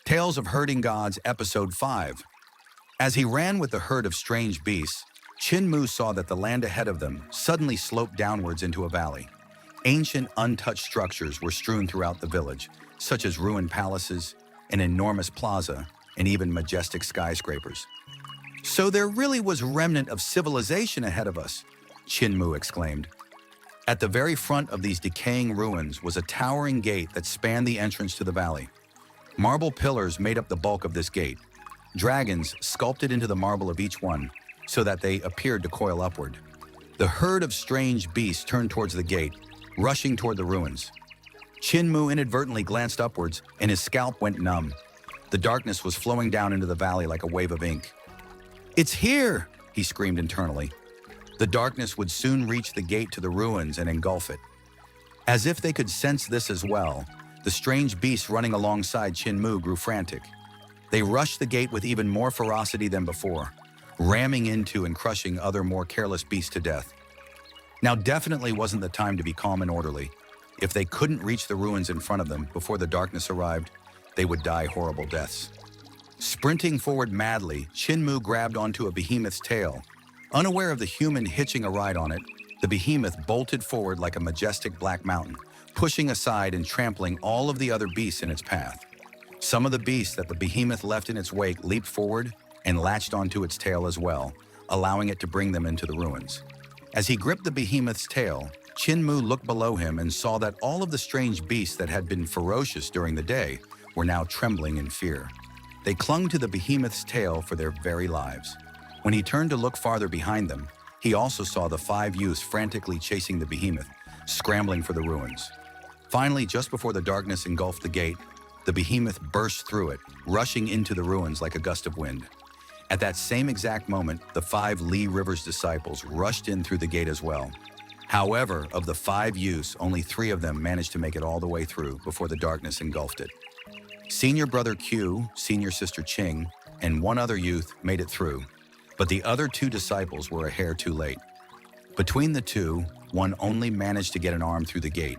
Tales of Herding Gods, Episode 5. As he ran with the herd of strange beasts, Qin Mu saw that the land ahead of them suddenly sloped downwards into a valley. Ancient, untouched structures were strewn throughout the village, such as ruined palaces, an enormous plaza, and even majestic skyscrapers. So there really was a remnant of civilization ahead of us, Qin Mu exclaimed. At the very front of these decaying ruins was a towering gate that spanned the entrance to the valley. Marble pillars made up the bulk of this gate, dragons sculpted into the marble of each one so that they appeared to coil upward. The herd of strange beasts turned towards the gate, rushing toward the ruins. Qin Mu inadvertently glanced upwards and his scalp went numb. The darkness was flowing down into the valley like a wave of ink. "It's here!" he screamed internally. The darkness would soon reach the gate to the ruins and engulf it. As if they could sense this as well, the strange beasts running alongside Qin Mu grew frantic. They rushed the gate with even more ferocity than before, ramming into and crushing other more careless beasts to death. Now definitely wasn't the time to be calm and orderly. If they couldn't reach the ruins in front of them before the darkness arrived, they would die horrible deaths. Sprinting forward madly, Qin Mu grabbed onto a behemoth's tail. Unaware of the human hitching a ride on it, the behemoth bolted forward like a majestic black mountain, pushing aside and trampling all of the other beasts in its path. Some of the beasts that the behemoth left in its wake leaped forward and latched onto its tail as well, allowing it to bring them into the ruins. As he gripped the behemoth's tail, Qin Mu looked below him and saw that all of the strange beasts that had been ferocious during the day were now trembling in fear. They clung to the behemoth's tail for their very lives. When he turned to look farther behind them, he also saw the 5 youths frantically chasing the behemoth, scrambling for the ruins. Finally, just before the darkness engulfed the gate, the behemoth burst through it, rushing into the ruins like a gust of wind. At that same exact moment, the 5 Li River's disciples rushed in through the gate as well. However, of the 5 youths, only 3 of them managed to make it all the way through before the darkness engulfed it. Senior brother Q, senior sister Qing, and 1 other youth made it through, but the other 2 disciples were a hair too late. Between the 2, one only managed to get an arm through the gate.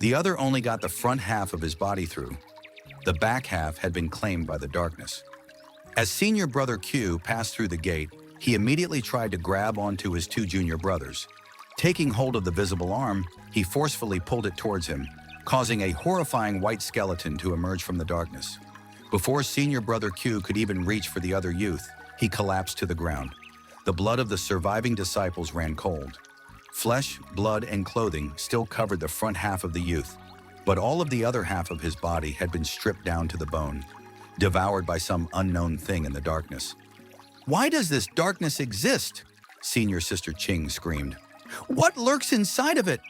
The other only got the front half of his body through. The back half had been claimed by the darkness. As senior brother Q passed through the gate, he immediately tried to grab onto his 2 junior brothers. Taking hold of the visible arm, he forcefully pulled it towards him, causing a horrifying white skeleton to emerge from the darkness. Before senior brother Q could even reach for the other youth, he collapsed to the ground. The blood of the surviving disciples ran cold. Flesh, blood, and clothing still covered the front half of the youth, but all of the other half of his body had been stripped down to the bone, devoured by some unknown thing in the darkness. "Why does this darkness exist?" senior sister Qing screamed. "What lurks inside of it?"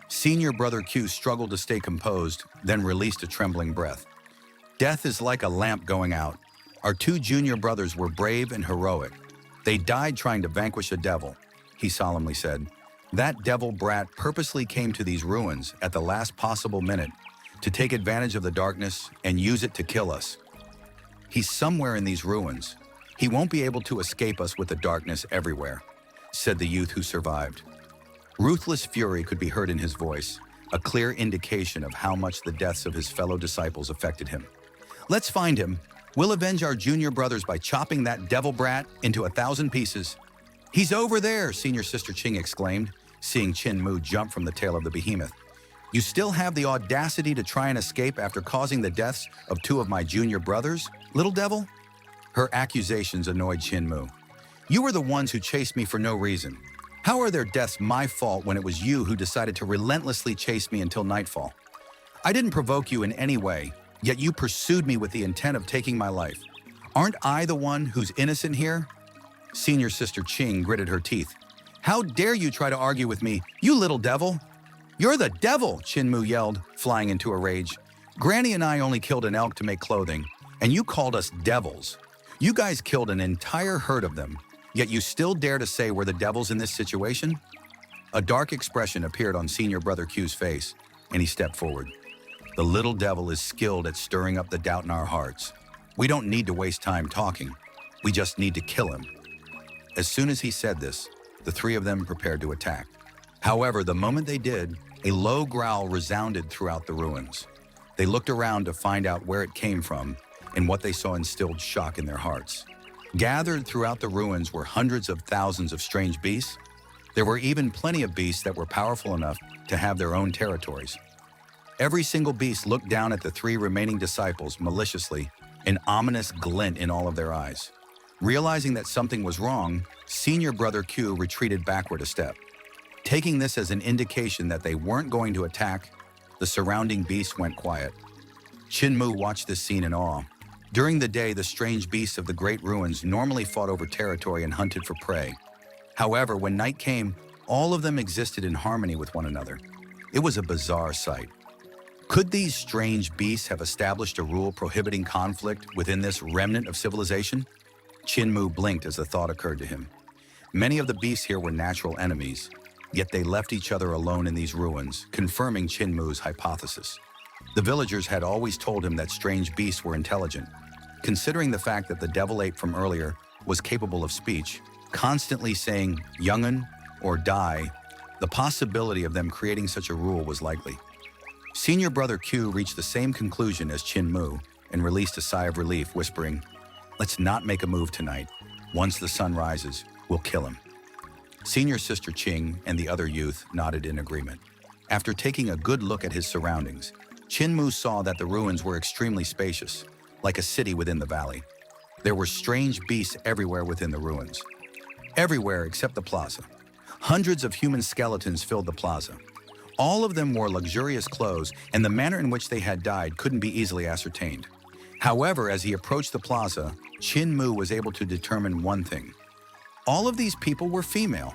Senior brother Q struggled to stay composed, then released a trembling breath. "Death is like a lamp going out. Our 2 junior brothers were brave and heroic. They died trying to vanquish a devil," he solemnly said. "That devil brat purposely came to these ruins at the last possible minute to take advantage of the darkness and use it to kill us. He's somewhere in these ruins. He won't be able to escape us with the darkness everywhere," said the youth who survived. Ruthless fury could be heard in his voice, a clear indication of how much the deaths of his fellow disciples affected him. "Let's find him. We'll avenge our junior brothers by chopping that devil brat into 1,000 pieces." "He's over there," senior sister Qing exclaimed, seeing Qin Mu jump from the tail of the behemoth. "You still have the audacity to try and escape after causing the deaths of 2 of my junior brothers, little devil?" Her accusations annoyed Qin Mu. "You were the ones who chased me for no reason. How are their deaths my fault when it was you who decided to relentlessly chase me until nightfall? I didn't provoke you in any way, yet you pursued me with the intent of taking my life. Aren't I the one who's innocent here?" Senior sister Qing gritted her teeth. "How dare you try to argue with me, you little devil?" "You're the devil," Qin Mu yelled, flying into a rage. "Granny and I only killed an elk to make clothing, and you called us devils. You guys killed an entire herd of them, yet you still dare to say we're the devils in this situation?" A dark expression appeared on senior brother Q's face, and he stepped forward. "The little devil is skilled at stirring up the doubt in our hearts. We don't need to waste time talking. We just need to kill him." As soon as he said this, the 3 of them prepared to attack. However, the moment they did, a low growl resounded throughout the ruins. They looked around to find out where it came from, and what they saw instilled shock in their hearts. Gathered throughout the ruins were hundreds of thousands of strange beasts. There were even plenty of beasts that were powerful enough to have their own territories. Every single beast looked down at the three remaining disciples maliciously, an ominous glint in all of their eyes. Realizing that something was wrong, senior brother Q retreated backward a step. Taking this as an indication that they weren't going to attack, the surrounding beasts went quiet. Qin Mu watched this scene in awe. During the day, the strange beasts of the great ruins normally fought over territory and hunted for prey. However, when night came, all of them existed in harmony with one another. It was a bizarre sight. Could these strange beasts have established a rule prohibiting conflict within this remnant of civilization? Qin Mu blinked as the thought occurred to him. Many of the beasts here were natural enemies, yet they left each other alone in these ruins, confirming Qin Mu's hypothesis. The villagers had always told him that strange beasts were intelligent. Considering the fact that the devil ape from earlier was capable of speech, constantly saying "young'un" or "die," the possibility of them creating such a rule was likely. Senior brother Q reached the same conclusion as Qin Mu and released a sigh of relief, whispering, "Let's not make a move tonight. Once the sun rises, we'll kill him." Senior sister Qing and the other youth nodded in agreement. After taking a good look at his surroundings, Qin Mu saw that the ruins were extremely spacious, like a city within the valley. There were strange beasts everywhere within the ruins. Everywhere except the plaza. Hundreds of human skeletons filled the plaza. All of them wore luxurious clothes, and the manner in which they had died couldn't be easily ascertained. However, as he approached the plaza, Qin Mu was able to determine one thing. All of these people were female.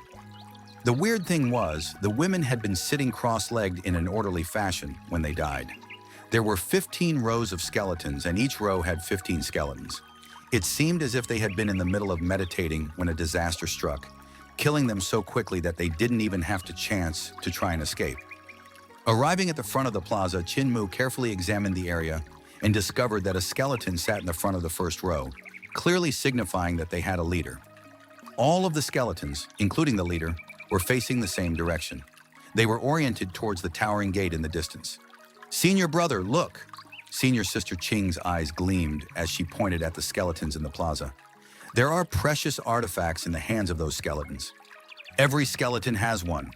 The weird thing was, the women had been sitting cross-legged in an orderly fashion when they died. There were 15 rows of skeletons, and each row had 15 skeletons. It seemed as if they had been in the middle of meditating when a disaster struck, killing them so quickly that they didn't even have to chance to try and escape. Arriving at the front of the plaza, Qin Mu carefully examined the area and discovered that a skeleton sat in the front of the first row, clearly signifying that they had a leader. All of the skeletons, including the leader, were facing the same direction. They were oriented towards the towering gate in the distance. "Senior brother, look!" Senior sister Qing's eyes gleamed as she pointed at the skeletons in the plaza. There are precious artifacts in the hands of those skeletons. Every skeleton has one.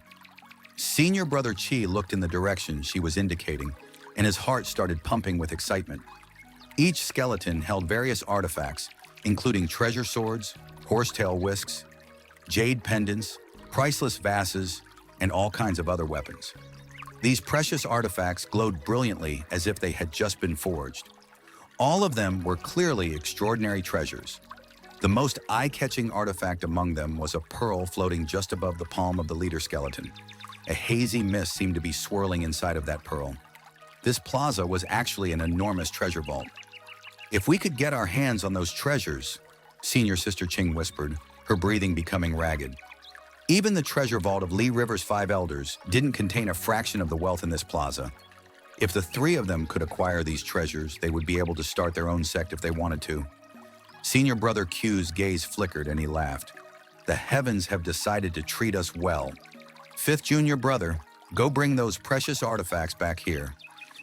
Senior brother Qi looked in the direction she was indicating, and his heart started pumping with excitement. Each skeleton held various artifacts, including treasure swords, horsetail whisks, jade pendants, priceless vases, and all kinds of other weapons. These precious artifacts glowed brilliantly as if they had just been forged. All of them were clearly extraordinary treasures. The most eye-catching artifact among them was a pearl floating just above the palm of the leader skeleton. A hazy mist seemed to be swirling inside of that pearl. This plaza was actually an enormous treasure vault. "If we could get our hands on those treasures," Senior Sister Qing whispered, her breathing becoming ragged. Even the treasure vault of Li River's 5 elders didn't contain a fraction of the wealth in this plaza. If the 3 of them could acquire these treasures, they would be able to start their own sect if they wanted to. Senior brother Q's gaze flickered and he laughed. "The heavens have decided to treat us well. 5th junior brother, go bring those precious artifacts back here."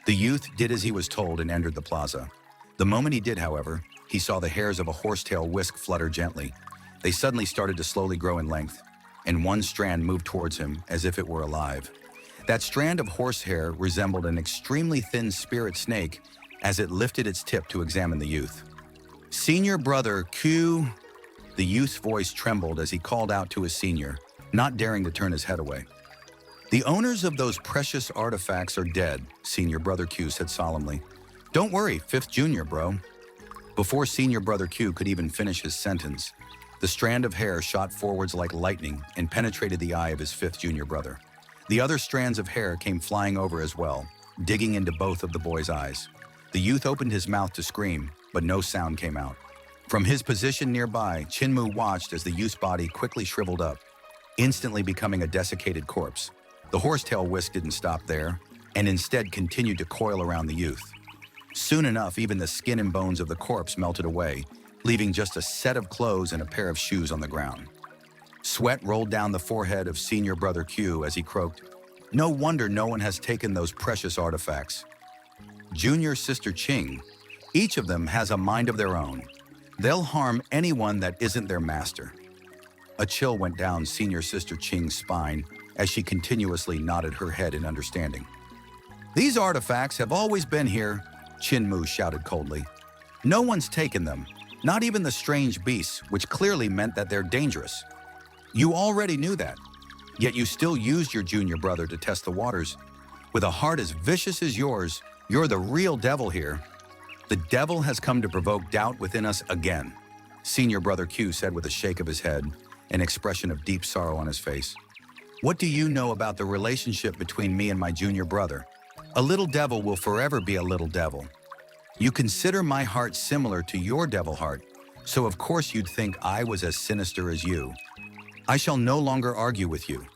The youth did as he was told and entered the plaza. The moment he did, however, he saw the hairs of a horsetail whisk flutter gently. They suddenly started to slowly grow in length, and one strand moved towards him as if it were alive. That strand of horsehair resembled an extremely thin spirit snake as it lifted its tip to examine the youth. "Senior brother Q," the youth's voice trembled as he called out to his senior, not daring to turn his head away. "The owners of those precious artifacts are dead," Senior brother Q said solemnly. "Don't worry, 5th junior, bro." Before Senior brother Q could even finish his sentence, the strand of hair shot forwards like lightning and penetrated the eye of his 5th junior brother. The other strands of hair came flying over as well, digging into both of the boy's eyes. The youth opened his mouth to scream, but no sound came out. From his position nearby, Qin Mu watched as the youth's body quickly shriveled up, instantly becoming a desiccated corpse. The horsetail whisk didn't stop there, and instead continued to coil around the youth. Soon enough, even the skin and bones of the corpse melted away, leaving just a set of clothes and a pair of shoes on the ground. Sweat rolled down the forehead of Senior brother Q as he croaked, "No wonder no one has taken those precious artifacts." Junior sister Qing, Each of them has a mind of their own. They'll harm anyone that isn't their master. A chill went down Senior Sister Qing's spine as she continuously nodded her head in understanding. These artifacts have always been here, Qin Mu shouted coldly. No one's taken them, not even the strange beasts, which clearly meant that they're dangerous. You already knew that, yet you still used your junior brother to test the waters. With a heart as vicious as yours, you're the real devil here. The devil has come to provoke doubt within us again, Senior Brother Q said with a shake of his head, an expression of deep sorrow on his face. What do you know about the relationship between me and my junior brother? A little devil will forever be a little devil. You consider my heart similar to your devil heart, so of course you'd think I was as sinister as you. I shall no longer argue with you.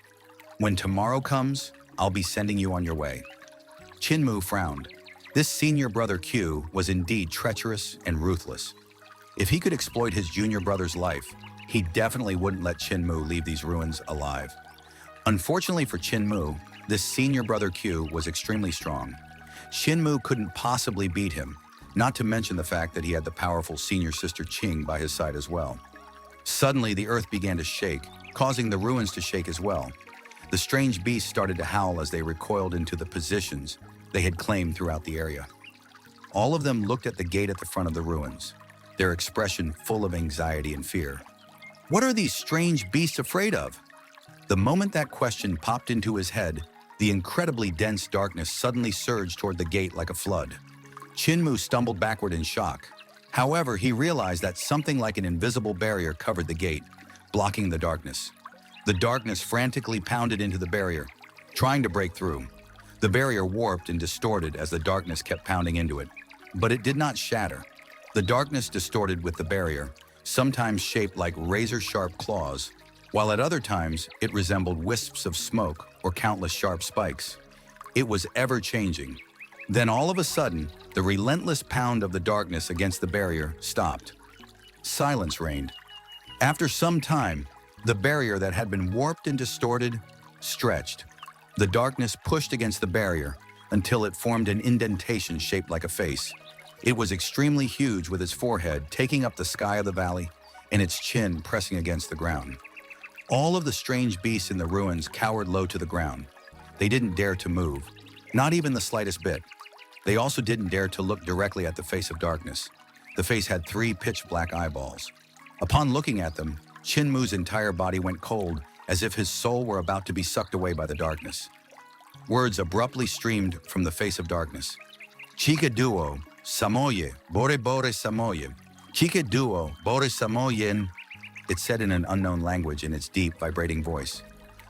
When tomorrow comes, I'll be sending you on your way. Qin Mu frowned. This Senior Brother Q was indeed treacherous and ruthless. If he could exploit his junior brother's life, he definitely wouldn't let Qin Mu leave these ruins alive. Unfortunately for Qin Mu, this Senior Brother Q was extremely strong. Qin Mu couldn't possibly beat him, not to mention the fact that he had the powerful Senior Sister Qing by his side as well. Suddenly, the earth began to shake, causing the ruins to shake as well. The strange beasts started to howl as they recoiled into the positions they had claimed throughout the area. All of them looked at the gate at the front of the ruins, their expression full of anxiety and fear. What are these strange beasts afraid of? The moment that question popped into his head, the incredibly dense darkness suddenly surged toward the gate like a flood. Qin Mu stumbled backward in shock. However, he realized that something like an invisible barrier covered the gate, blocking the darkness. The darkness frantically pounded into the barrier, trying to break through. The barrier warped and distorted as the darkness kept pounding into it, but it did not shatter. The darkness distorted with the barrier, sometimes shaped like razor-sharp claws, while at other times it resembled wisps of smoke or countless sharp spikes. It was ever-changing. Then all of a sudden, the relentless pound of the darkness against the barrier stopped. Silence reigned. After some time, the barrier that had been warped and distorted stretched. The darkness pushed against the barrier until it formed an indentation shaped like a face. It was extremely huge, with its forehead taking up the sky of the valley and its chin pressing against the ground. All of the strange beasts in the ruins cowered low to the ground. They didn't dare to move, not even the slightest bit. They also didn't dare to look directly at the face of darkness. The face had 3 pitch-black eyeballs. Upon looking at them, Qin Mu's entire body went cold, as if his soul were about to be sucked away by the darkness. Words abruptly streamed from the face of darkness. Chika duo, samoye, bore bore samoye. Chika duo, bore samoyen. It said in an unknown language in its deep, vibrating voice.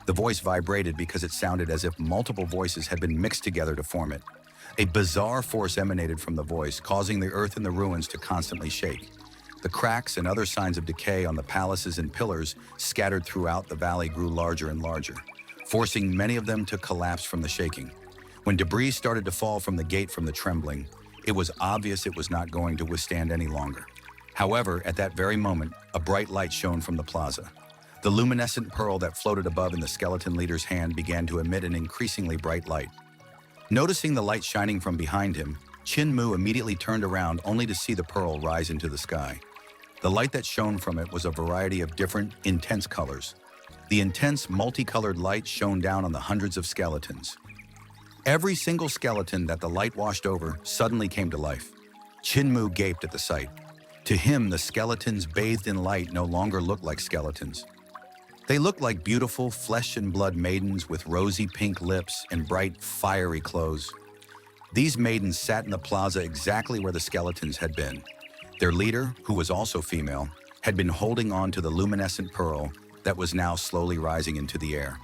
The voice vibrated because it sounded as if multiple voices had been mixed together to form it. A bizarre force emanated from the voice, causing the earth and the ruins to constantly shake. The cracks and other signs of decay on the palaces and pillars scattered throughout the valley grew larger and larger, forcing many of them to collapse from the shaking. When debris started to fall from the gate from the trembling, it was obvious it was not going to withstand any longer. However, at that very moment, a bright light shone from the plaza. The luminescent pearl that floated above in the skeleton leader's hand began to emit an increasingly bright light. Noticing the light shining from behind him, Qin Mu immediately turned around only to see the pearl rise into the sky. The light that shone from it was a variety of different, intense colors. The intense, multicolored light shone down on the hundreds of skeletons. Every single skeleton that the light washed over suddenly came to life. Qin Mu gaped at the sight. To him, the skeletons bathed in light no longer looked like skeletons. They looked like beautiful flesh and blood maidens with rosy pink lips and bright, fiery clothes. These maidens sat in the plaza exactly where the skeletons had been. Their leader, who was also female, had been holding on to the luminescent pearl that was now slowly rising into the air.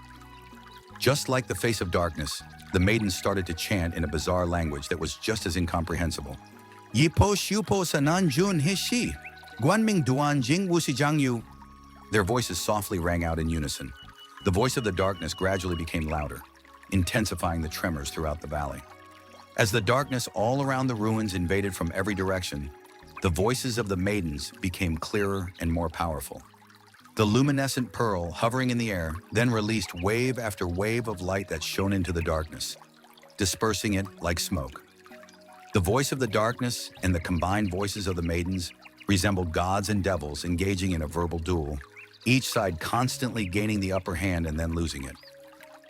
Just like the face of darkness, the maidens started to chant in a bizarre language that was just as incomprehensible. Yipo shupo sanan jun hishi, guanming duan jing wusi jiang yu. Their voices softly rang out in unison. The voice of the darkness gradually became louder, intensifying the tremors throughout the valley. As the darkness all around the ruins invaded from every direction, the voices of the maidens became clearer and more powerful. The luminescent pearl, hovering in the air, then released wave after wave of light that shone into the darkness, dispersing it like smoke. The voice of the darkness and the combined voices of the maidens resembled gods and devils engaging in a verbal duel, each side constantly gaining the upper hand and then losing it.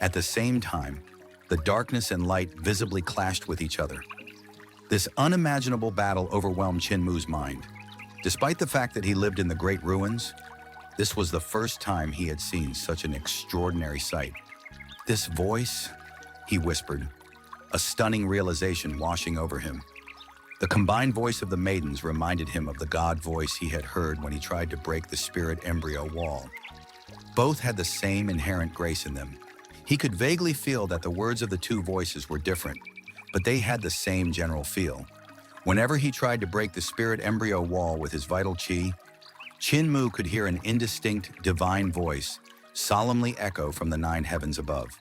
At the same time, the darkness and light visibly clashed with each other. This unimaginable battle overwhelmed Qin Mu's mind. Despite the fact that he lived in the Great Ruins, this was the first time he had seen such an extraordinary sight. "This voice," he whispered, a stunning realization washing over him. The combined voice of the maidens reminded him of the god voice he had heard when he tried to break the spirit embryo wall. Both had the same inherent grace in them. He could vaguely feel that the words of the two voices were different, but they had the same general feel. Whenever he tried to break the spirit embryo wall with his vital qi, Qin Mu could hear an indistinct, divine voice solemnly echo from the 9 heavens above.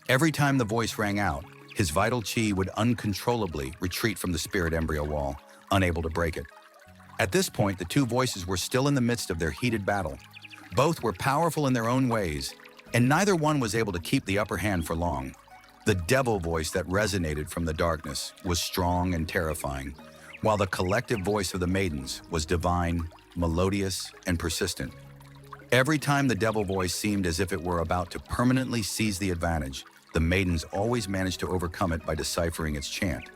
Every time the voice rang out, his vital qi would uncontrollably retreat from the spirit embryo wall, unable to break it. At this point, the two voices were still in the midst of their heated battle. Both were powerful in their own ways, and neither one was able to keep the upper hand for long. The devil voice that resonated from the darkness was strong and terrifying, while the collective voice of the maidens was divine, melodious, and persistent. Every time the devil voice seemed as if it were about to permanently seize the advantage, the maidens always managed to overcome it by deciphering its chant.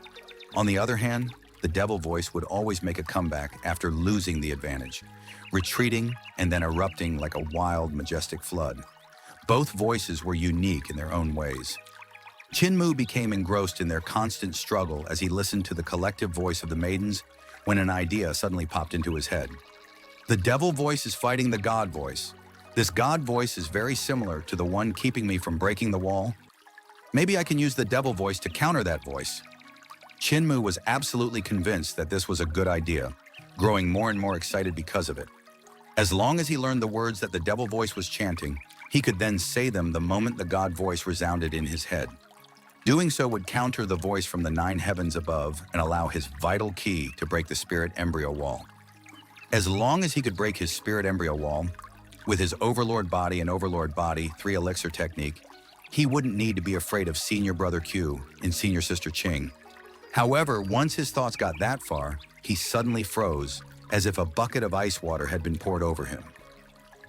On the other hand, the devil voice would always make a comeback after losing the advantage, retreating and then erupting like a wild, majestic flood. Both voices were unique in their own ways. Qin Mu became engrossed in their constant struggle as he listened to the collective voice of the maidens when an idea suddenly popped into his head. The devil voice is fighting the god voice. This god voice is very similar to the one keeping me from breaking the wall. Maybe I can use the devil voice to counter that voice. Qin Mu was absolutely convinced that this was a good idea, growing more and more excited because of it. As long as he learned the words that the devil voice was chanting, he could then say them the moment the god voice resounded in his head. Doing so would counter the voice from the 9 heavens above and allow his vital qi to break the spirit embryo wall. As long as he could break his spirit embryo wall, with his overlord body and overlord body 3 elixir technique, he wouldn't need to be afraid of senior brother Q and senior sister Qing. However, once his thoughts got that far, he suddenly froze, as if a bucket of ice water had been poured over him.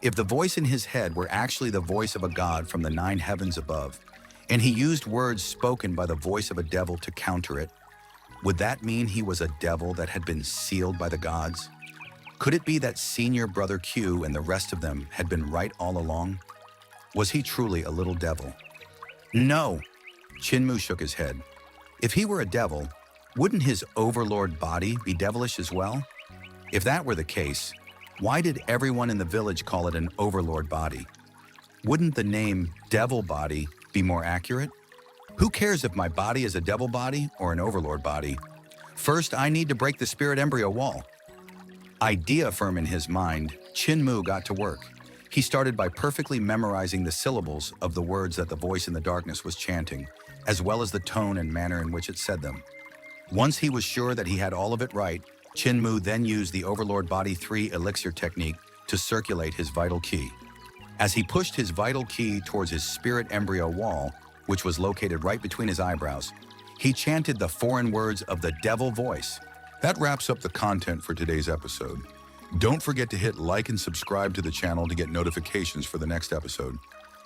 If the voice in his head were actually the voice of a god from the 9 heavens above, and he used words spoken by the voice of a devil to counter it, would that mean he was a devil that had been sealed by the gods? Could it be that senior brother Q and the rest of them had been right all along? Was he truly a little devil? No, Qin Mu shook his head. If he were a devil, wouldn't his overlord body be devilish as well? If that were the case, why did everyone in the village call it an overlord body? Wouldn't the name devil body be more accurate? Who cares if my body is a devil body or an overlord body? First, I need to break the spirit embryo wall. Idea firm in his mind, Qin Mu got to work. He started by perfectly memorizing the syllables of the words that the voice in the darkness was chanting, as well as the tone and manner in which it said them. Once he was sure that he had all of it right, Qin Mu then used the Overlord Body 3 elixir technique to circulate his vital qi. As he pushed his vital qi towards his spirit embryo wall, which was located right between his eyebrows, he chanted the foreign words of the devil voice. That wraps up the content for today's episode. Don't forget to hit like and subscribe to the channel to get notifications for the next episode.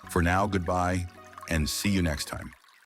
For now, goodbye, and see you next time.